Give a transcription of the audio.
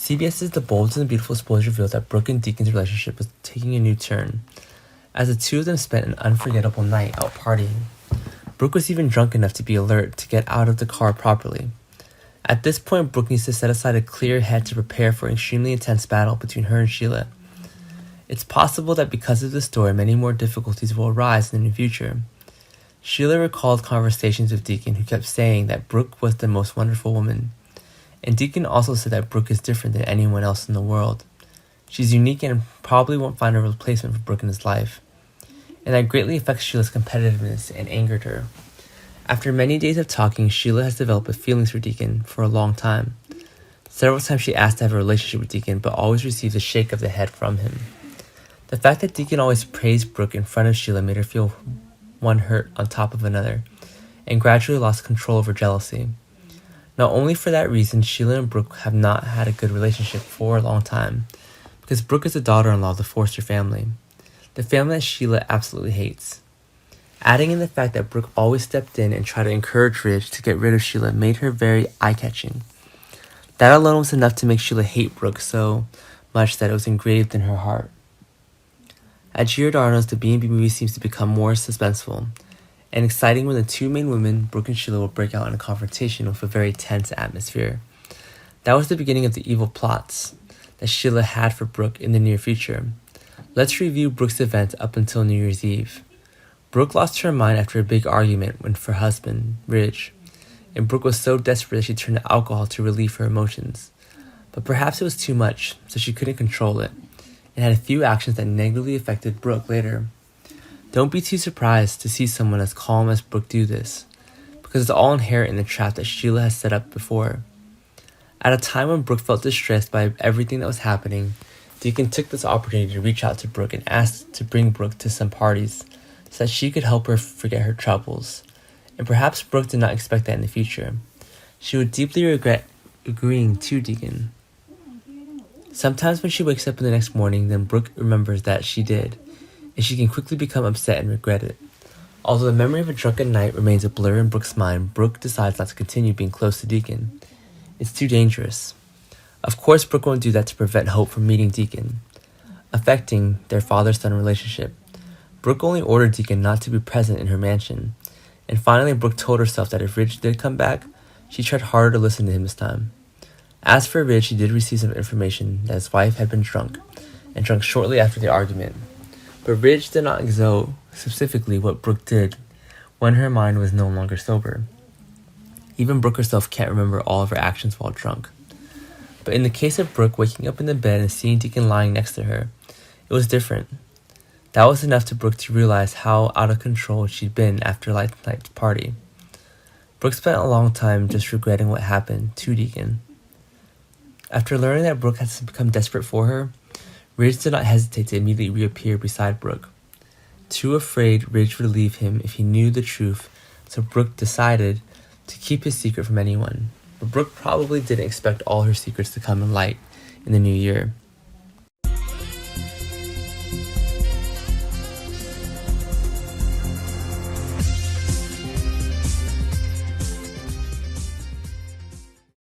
CBS's The Bold and Beautiful Spoilers revealed that Brooke and Deacon's relationship was taking a new turn, as the two of them spent an unforgettable night out partying. Brooke was even drunk enough to be alert to get out of the car properly. At this point, Brooke needs to set aside a clear head to prepare for an extremely intense battle between her and Sheila. It's possible that because of this story, many more difficulties will arise in the near future. Sheila recalled conversations with Deacon, who kept saying that Brooke was the most wonderful woman. And Deacon also said that Brooke is different than anyone else in the world. She's unique and probably won't find a replacement for Brooke in his life. And that greatly affects Sheila's competitiveness and angered her. After many days of talking, Sheila has developed feelings for Deacon for a long time. Several times she asked to have a relationship with Deacon, but always received a shake of the head from him. The fact that Deacon always praised Brooke in front of Sheila made her feel one hurt on top of another, and gradually lost control over jealousy. Not only for that reason, Sheila and Brooke have not had a good relationship for a long time, because Brooke is the daughter-in-law of the Forster family, the family that Sheila absolutely hates. Adding in the fact that Brooke always stepped in and tried to encourage Ridge to get rid of Sheila made her very eye-catching. That alone was enough to make Sheila hate Brooke so much that it was engraved in her heart. At Giordano's, the B&B movie seems to become more suspenseful and exciting when the two main women, Brooke and Sheila, will break out in a confrontation with a very tense atmosphere. That was the beginning of the evil plots that Sheila had for Brooke in the near future. Let's review Brooke's events up until New Year's Eve. Brooke lost her mind after a big argument with her husband, Ridge, and Brooke was so desperate that she turned to alcohol to relieve her emotions. But perhaps it was too much, so she couldn't control it, and had a few actions that negatively affected Brooke later. Don't be too surprised to see someone as calm as Brooke do this, because it's all inherent in the trap that Sheila has set up before. At a time when Brooke felt distressed by everything that was happening, Deacon took this opportunity to reach out to Brooke and asked to bring Brooke to some parties so that she could help her forget her troubles. And perhaps Brooke did not expect that in the future. She would deeply regret agreeing to Deacon. Sometimes when she wakes up in the next morning, then Brooke remembers that she did, and she can quickly become upset and regret it. Although the memory of a drunken night remains a blur in Brooke's mind, Brooke decides not to continue being close to Deacon. It's too dangerous. Of course, Brooke won't do that to prevent Hope from meeting Deacon, affecting their father-son relationship. Brooke only ordered Deacon not to be present in her mansion, and finally Brooke told herself that if Ridge did come back, she tried harder to listen to him this time. As for Ridge, he did receive some information that his wife had been drunk, and drunk shortly after the argument. But Ridge did not know specifically what Brooke did when her mind was no longer sober. Even Brooke herself can't remember all of her actions while drunk. But in the case of Brooke waking up in the bed and seeing Deacon lying next to her, it was different. That was enough to Brooke to realize how out of control she'd been after last night's party. Brooke spent a long time just regretting what happened to Deacon. After learning that Brooke had become desperate for her, Ridge did not hesitate to immediately reappear beside Brooke. Too afraid Ridge would leave him if he knew the truth, so Brooke decided to keep his secret from anyone. But Brooke probably didn't expect all her secrets to come in light in the new year.